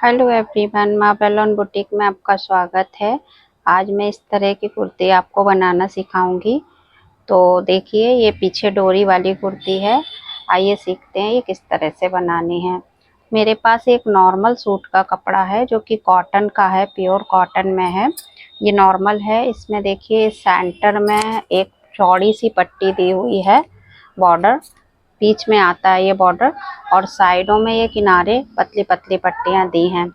Hello everyone, माँ Ballon boutique में आपका स्वागत है। आज मैं इस तरह की कुर्ती आपको बनाना सिखाऊंगी। तो देखिए, ये पीछे डोरी वाली कुर्ती है। आइए सीखते हैं ये किस तरह से बनानी है। मेरे पास एक नॉर्मल सूट का कपड़ा है जो कि कॉटन का है, प्योर कॉटन में है। ये नॉर्मल है। इसमें देखिए सेंटर में एक चौड़ी सी पट्टी दी हुई है, बॉर्डर बीच में आता है ये बॉर्डर, और साइडों में ये किनारे पतली पतली पट्टियां दी हैं।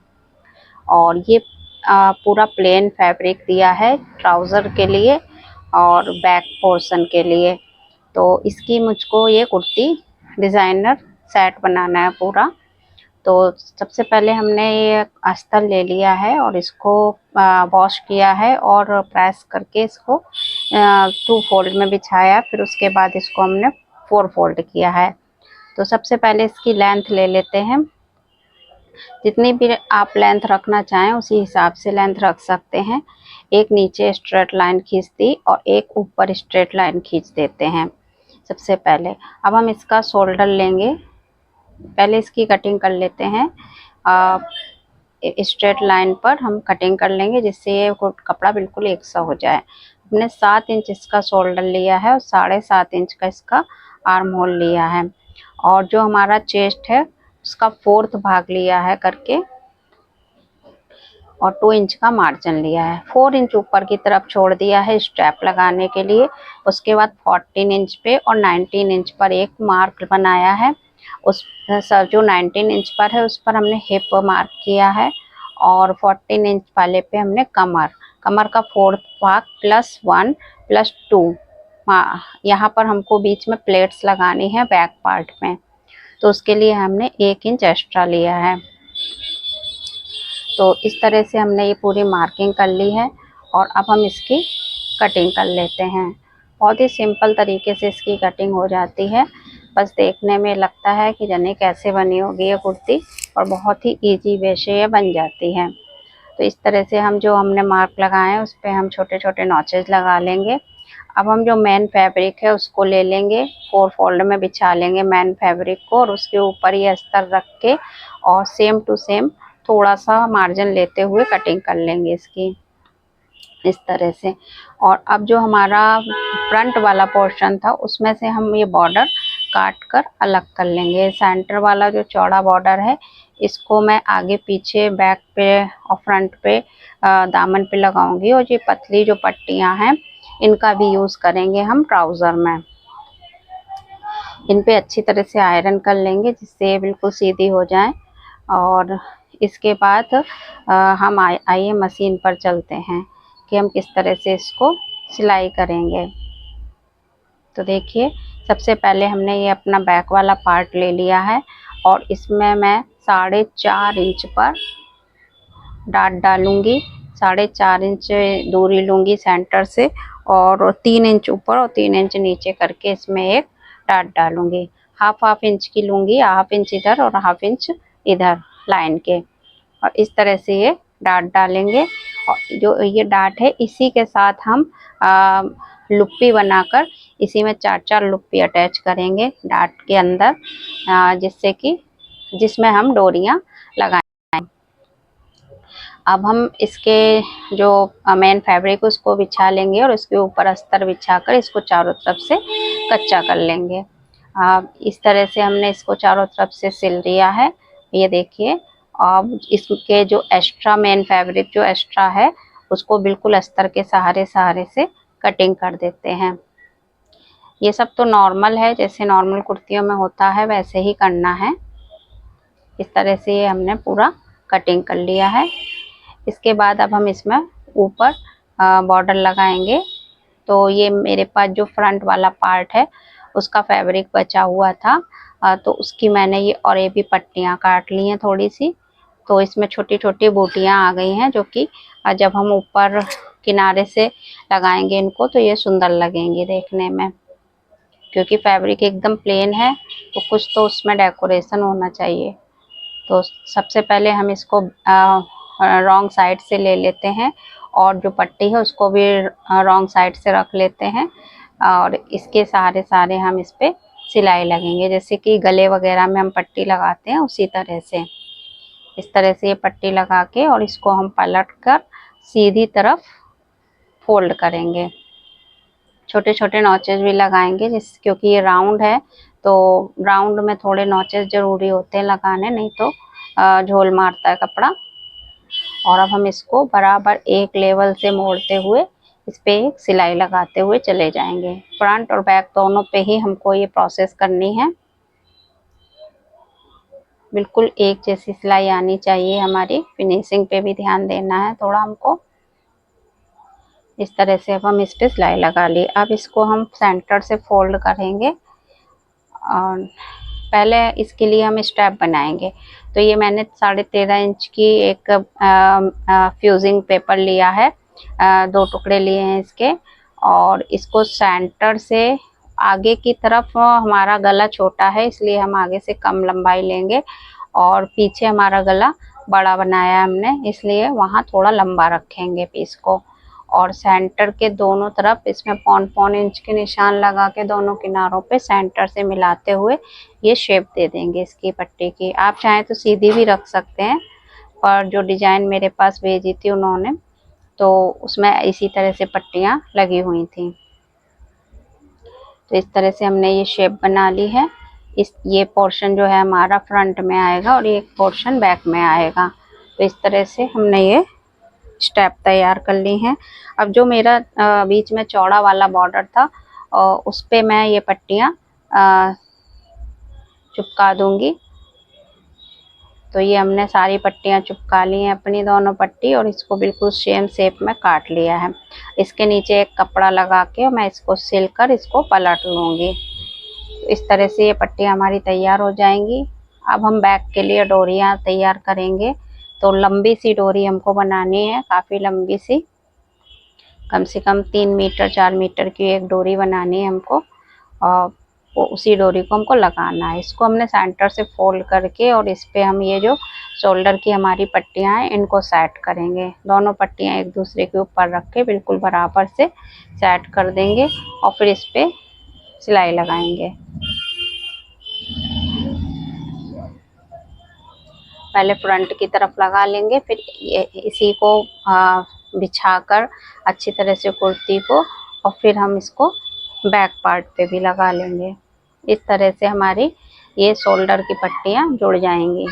और ये पूरा प्लेन फैब्रिक दिया है ट्राउज़र के लिए और बैक पोर्शन के लिए। तो इसकी मुझको ये कुर्ती डिज़ाइनर सेट बनाना है पूरा। तो सबसे पहले हमने ये अस्तर ले लिया है और इसको वॉश किया है और प्रेस करके इसको 2 फोल्ड में बिछाया। फिर उसके बाद इसको हमने 4 फोल्ड किया है। तो सबसे पहले इसकी लेंथ ले लेते हैं। जितनी भी आप लेंथ रखना चाहें उसी हिसाब से लेंथ रख सकते हैं। एक नीचे स्ट्रेट लाइन खींच दी और एक ऊपर स्ट्रेट लाइन खींच देते हैं सबसे पहले। अब हम इसका शोल्डर लेंगे। पहले इसकी कटिंग कर लेते हैं। स्ट्रेट लाइन पर हम कटिंग कर लेंगे जिससे ये कपड़ा बिल्कुल एक सा हो जाए। हमने 7 इंच इसका शोल्डर लिया है और 7.5 इंच का इसका आर्म होल लिया है। और जो हमारा चेस्ट है उसका 4th भाग लिया है करके और 2 इंच का मार्जिन लिया है। 4 इंच ऊपर की तरफ छोड़ दिया है स्ट्रैप लगाने के लिए। उसके बाद 14 इंच पे और 19 इंच पर एक मार्क बनाया है। उस सर जो 19 इंच पर है उस पर हमने हिप मार्क किया है और 14 इंच वाले पे हमने कमर का 4th भाग +1 +2। यहाँ पर हमको बीच में प्लेट्स लगानी है बैक पार्ट में, तो उसके लिए हमने 1 इंच एक्स्ट्रा लिया है। तो इस तरह से हमने ये पूरी मार्किंग कर ली है और अब हम इसकी कटिंग कर लेते हैं। बहुत ही सिंपल तरीके से इसकी कटिंग हो जाती है। बस देखने में लगता है कि जाने कैसे बनी होगी ये कुर्ती, और बहुत ही इजी वे से ये बन जाती है। तो इस तरह से हम जो हमने मार्क लगाए हैं उस पर हम छोटे छोटे नॉचेज लगा लेंगे। अब हम जो मेन फैब्रिक है उसको ले लेंगे, 4 फोल्ड में बिछा लेंगे मेन फैब्रिक को और उसके ऊपर ये अस्तर रख के और सेम टू सेम थोड़ा सा मार्जिन लेते हुए कटिंग कर लेंगे इसकी इस तरह से। और अब जो हमारा फ्रंट वाला पोर्शन था उसमें से हम ये बॉर्डर काट कर अलग कर लेंगे। सेंटर वाला जो चौड़ा बॉर्डर है इसको मैं आगे पीछे बैक पे और फ्रंट पे दामन पे लगाऊंगी, और ये पतली जो पट्टियां हैं इनका भी यूज़ करेंगे हम ट्राउज़र में। इन पे अच्छी तरह से आयरन कर लेंगे जिससे ये बिल्कुल सीधी हो जाए। और इसके बाद हम आइए मशीन पर चलते हैं कि हम किस तरह से इसको सिलाई करेंगे। तो देखिए, सबसे पहले हमने ये अपना बैक वाला पार्ट ले लिया है और इसमें मैं 4.5 इंच पर डाट डालूंगी। 4.5 इंच दूरी लूंगी सेंटर से और 3 इंच ऊपर और 3 इंच नीचे करके इसमें एक डाट डालूंगी। हाफ इंच की लूंगी, हाफ इंच इधर और हाफ इंच इधर लाइन के, और इस तरह से ये डाट डालेंगे। और जो ये डाट है इसी के साथ हम लुप्पी बनाकर इसी में 4-4 लुप्पी अटैच करेंगे डाट के अंदर, जिससे कि जिसमें हम डोरियां लगाएं। अब हम इसके जो मेन फैब्रिक उसको बिछा लेंगे और उसके ऊपर अस्तर बिछाकर इसको चारों तरफ से कच्चा कर लेंगे। इस तरह से हमने इसको चारों तरफ से सिल दिया है, ये देखिए। अब इसके जो एक्स्ट्रा मेन फैब्रिक जो एक्स्ट्रा है उसको बिल्कुल अस्तर के सहारे सहारे से कटिंग कर देते हैं। ये सब तो नॉर्मल है, जैसे नॉर्मल कुर्तियों में होता है वैसे ही करना है। इस तरह से ये हमने पूरा कटिंग कर लिया है। इसके बाद अब हम इसमें ऊपर बॉर्डर लगाएंगे। तो ये मेरे पास जो फ्रंट वाला पार्ट है उसका फैब्रिक बचा हुआ था, तो उसकी मैंने ये और ये भी पट्टियाँ काट ली हैं थोड़ी सी। तो इसमें छोटी छोटी बूटियाँ आ गई हैं जो कि जब हम ऊपर किनारे से लगाएंगे इनको तो ये सुंदर लगेंगी देखने में। क्योंकि फैब्रिक एकदम प्लेन है तो कुछ तो उसमें डेकोरेशन होना चाहिए। तो सबसे पहले हम इसको रॉन्ग साइड से ले लेते हैं और जो पट्टी है उसको भी रॉन्ग साइड से रख लेते हैं, और इसके सहारे सहारे हम इस पे सिलाई लगेंगे, जैसे कि गले वगैरह में हम पट्टी लगाते हैं उसी तरह से इस तरह से ये पट्टी लगा के और इसको हम पलट कर सीधी तरफ फोल्ड करेंगे। छोटे छोटे नॉचेस भी लगाएंगे क्योंकि ये राउंड है, तो राउंड में थोड़े नॉचेस जरूरी होते हैं लगाने, नहीं तो झोल मारता है कपड़ा। और अब हम इसको बराबर एक लेवल से मोड़ते हुए इस पे एक सिलाई लगाते हुए चले जाएंगे। फ्रंट और बैक दोनों पे ही हमको ये प्रोसेस करनी है। बिल्कुल एक जैसी सिलाई आनी चाहिए हमारी। फिनिशिंग पे भी ध्यान देना है थोड़ा हमको। इस तरह से अब हम इस पे सिलाई लगा ली। अब इसको हम सेंटर से फोल्ड करेंगे और पहले इसके लिए हम स्टेप बनाएंगे। तो ये मैंने 13.5 इंच की एक फ्यूजिंग पेपर लिया है, 2 टुकड़े लिए हैं इसके, और इसको सेंटर से आगे की तरफ, हमारा गला छोटा है इसलिए हम आगे से कम लंबाई लेंगे, और पीछे हमारा गला बड़ा बनाया है हमने इसलिए वहाँ थोड़ा लंबा रखेंगे पीस को। और सेंटर के दोनों तरफ इसमें 0.5 इंच के निशान लगा के दोनों किनारों पे सेंटर से मिलाते हुए ये शेप दे देंगे इसकी पट्टी की। आप चाहें तो सीधी भी रख सकते हैं, पर जो डिजाइन मेरे पास भेजी थी उन्होंने तो उसमें इसी तरह से पट्टियाँ लगी हुई थी। तो इस तरह से हमने ये शेप बना ली है। ये पोर्शन जो है हमारा फ्रंट में आएगा और ये पोर्शन बैक में आएगा। तो इस तरह से हमने ये स्टेप तैयार कर ली हैं। अब जो मेरा बीच में चौड़ा वाला बॉर्डर था उस पे मैं ये पट्टियाँ चिपका दूंगी। तो ये हमने सारी पट्टियाँ चिपका ली हैं अपनी दोनों पट्टी, और इसको बिल्कुल सेम शेप में काट लिया है। इसके नीचे एक कपड़ा लगा के मैं इसको सिल कर इसको पलट लूँगी। इस तरह से ये पट्टियाँ हमारी तैयार हो जाएंगी। अब हम बैक के लिए डोरियाँ तैयार करेंगे। तो लंबी सी डोरी हमको बनानी है, काफ़ी लंबी सी, कम से कम 3 मीटर 4 मीटर की एक डोरी बनानी है हमको, और वो उसी डोरी को हमको लगाना है। इसको हमने सेंटर से फोल्ड करके और इस पे हम ये जो शोल्डर की हमारी पट्टियाँ हैं इनको सेट करेंगे। दोनों पट्टियाँ एक दूसरे के ऊपर रख के बिल्कुल बराबर से सेट कर देंगे और फिर इस पे सिलाई लगाएंगे। पहले फ्रंट की तरफ लगा लेंगे, फिर इसी को बिछाकर अच्छी तरह से कुर्ती को, और फिर हम इसको बैक पार्ट पे भी लगा लेंगे। इस तरह से हमारी ये शोल्डर की पट्टियाँ जुड़ जाएंगी।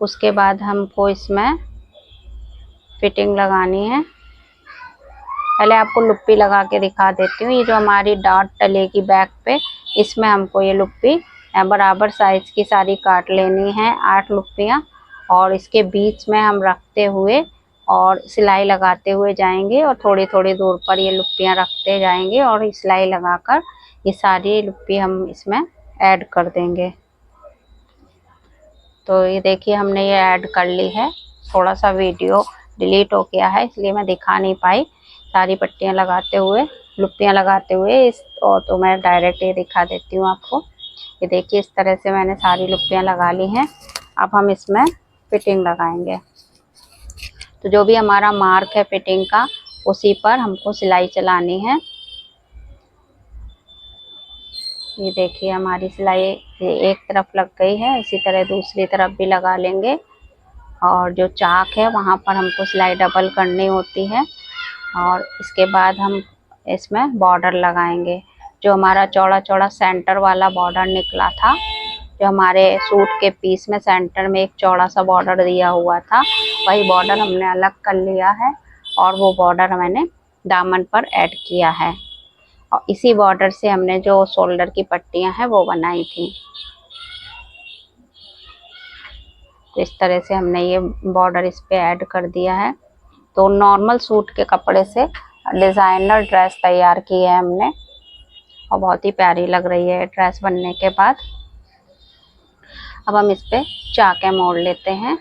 उसके बाद हमको इसमें फिटिंग लगानी है। पहले आपको लुप्पी लगा के दिखा देती हूँ। ये जो हमारी डॉट डलेगी बैक पे, इसमें हमको ये लुप्पी बराबर साइज की सारी काट लेनी है, 8 लुप्पियाँ, और इसके बीच में हम रखते हुए और सिलाई लगाते हुए जाएंगे, और थोड़ी थोड़ी दूर पर ये लुप्पियाँ रखते जाएंगे और सिलाई लगाकर ये सारी लुप्पी हम इसमें ऐड कर देंगे। तो ये देखिए हमने ये ऐड कर ली है। थोड़ा सा वीडियो डिलीट हो गया है इसलिए मैं दिखा नहीं पाई सारी पट्टियाँ लगाते हुए, लुप्पियाँ लगाते हुए तो मैं डायरेक्ट ये दिखा देती हूँ आपको। ये देखिए इस तरह से मैंने सारी लुप्पियाँ लगा ली हैं। अब हम इसमें फिटिंग लगाएंगे। तो जो भी हमारा मार्क है फिटिंग का, उसी पर हमको सिलाई चलानी है। ये देखिए हमारी सिलाई एक तरफ लग गई है, इसी तरह दूसरी तरफ भी लगा लेंगे। और जो चाक है वहाँ पर हमको सिलाई डबल करनी होती है, और इसके बाद हम इसमें बॉर्डर लगाएंगे। जो हमारा चौड़ा चौड़ा सेंटर वाला बॉर्डर निकला था, जो हमारे सूट के पीस में सेंटर में एक चौड़ा सा बॉर्डर दिया हुआ था, वही बॉर्डर हमने अलग कर लिया है और वो बॉर्डर मैंने दामन पर ऐड किया है। और इसी बॉर्डर से हमने जो शोल्डर की पट्टियां हैं वो बनाई थी। तो इस तरह से हमने ये बॉर्डर इस पे ऐड कर दिया है। तो नॉर्मल सूट के कपड़े से डिज़ाइनर ड्रेस तैयार की है हमने, और बहुत ही प्यारी लग रही है ड्रेस बनने के बाद। अब हम इस पे चाके मोड़ लेते हैं,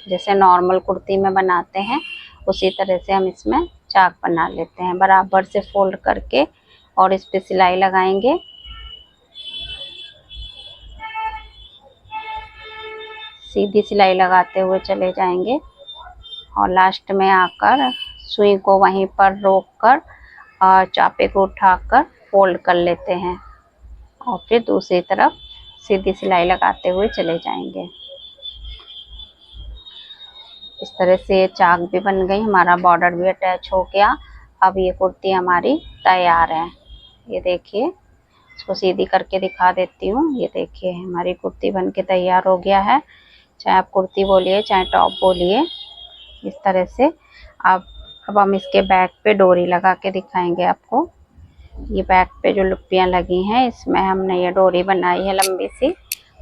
जैसे नॉर्मल कुर्ती में बनाते हैं उसी तरह से हम इसमें चाक बना लेते हैं। बराबर से फोल्ड करके और इस पे सिलाई लगाएंगे। सीधी सिलाई लगाते हुए चले जाएंगे और लास्ट में आकर सुई को वहीं पर रोककर चापे को उठाकर फोल्ड कर लेते हैं, और फिर दूसरी तरफ सीधी सिलाई लगाते हुए चले जाएंगे। इस तरह से चाक भी बन गई, हमारा बॉर्डर भी अटैच हो गया। अब ये कुर्ती हमारी तैयार है। ये देखिए, इसको सीधी करके दिखा देती हूँ। ये देखिए, हमारी कुर्ती बन के तैयार हो गया है। चाहे आप कुर्ती बोलिए चाहे टॉप बोलिए, इस तरह से। अब हम इसके बैक पे डोरी लगा के दिखाएंगे आपको। ये बैक पे जो लुप्पियाँ लगी हैं, इसमें हमने ये डोरी बनाई है लंबी सी,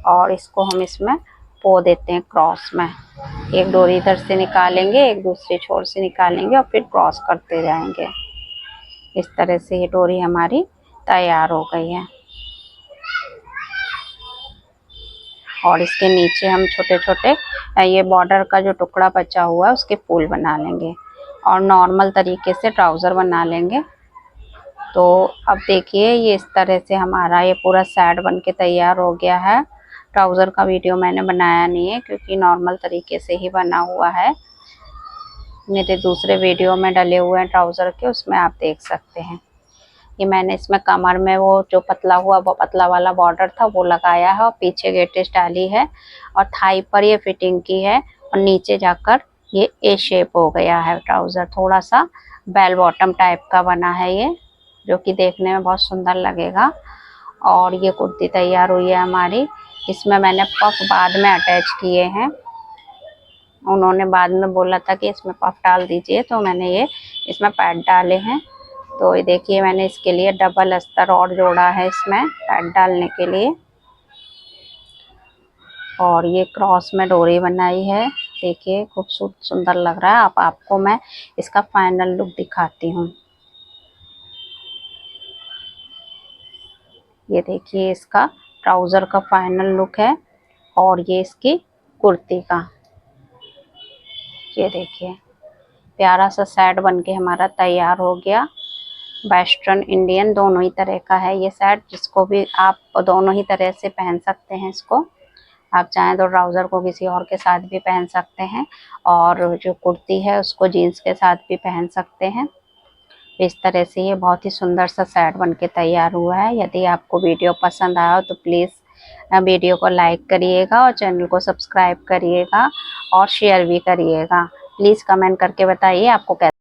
और इसको हम इसमें पो देते हैं क्रॉस में। एक डोरी इधर से निकालेंगे, एक दूसरे छोर से निकालेंगे और फिर क्रॉस करते जाएंगे। इस तरह से ये डोरी हमारी तैयार हो गई है। और इसके नीचे हम छोटे छोटे ये बॉर्डर का जो टुकड़ा बचा हुआ है उसके फूल बना लेंगे और नॉर्मल तरीके से ट्राउज़र बना लेंगे। तो अब देखिए, ये इस तरह से हमारा ये पूरा सेट बन के तैयार हो गया है। ट्राउज़र का वीडियो मैंने बनाया नहीं है क्योंकि नॉर्मल तरीके से ही बना हुआ है। मेरे दूसरे वीडियो में डले हुए हैं ट्राउज़र के, उसमें आप देख सकते हैं। ये मैंने इसमें कमर में वो जो पतला हुआ वो पतला वाला बॉर्डर था वो लगाया है और पीछे गेटिस डाली है और थाई पर ये फिटिंग की है और नीचे जाकर ये ए शेप हो गया है। ट्राउज़र थोड़ा सा बेल बॉटम टाइप का बना है ये, जो कि देखने में बहुत सुंदर लगेगा। और ये कुर्ती तैयार हुई है हमारी। इसमें मैंने पफ बाद में अटैच किए हैं। उन्होंने बाद में बोला था कि इसमें पफ डाल दीजिए, तो मैंने ये इसमें पैड डाले हैं। तो ये देखिए, मैंने इसके लिए डबल अस्तर और जोड़ा है इसमें पैड डालने के लिए। और ये क्रॉस में डोरी बनाई है। देखिए, खूब सुंदर लग रहा है। अब आपको मैं इसका फाइनल लुक दिखाती हूँ। ये देखिए, इसका ट्राउज़र का फाइनल लुक है और ये इसकी कुर्ती का। ये देखिए, प्यारा सा सेट बन के हमारा तैयार हो गया। वेस्टर्न इंडियन दोनों ही तरह का है ये सेट, जिसको भी आप दोनों ही तरह से पहन सकते हैं इसको। आप चाहें तो ट्राउज़र को किसी और के साथ भी पहन सकते हैं और जो कुर्ती है उसको जीन्स के साथ भी पहन सकते हैं। इस तरह से ये बहुत ही सुंदर सा सेट बन के तैयार हुआ है। यदि आपको वीडियो पसंद आया हो तो प्लीज़ वीडियो को लाइक करिएगा और चैनल को सब्सक्राइब करिएगा और शेयर भी करिएगा। प्लीज़ कमेंट करके बताइए आपको कैसा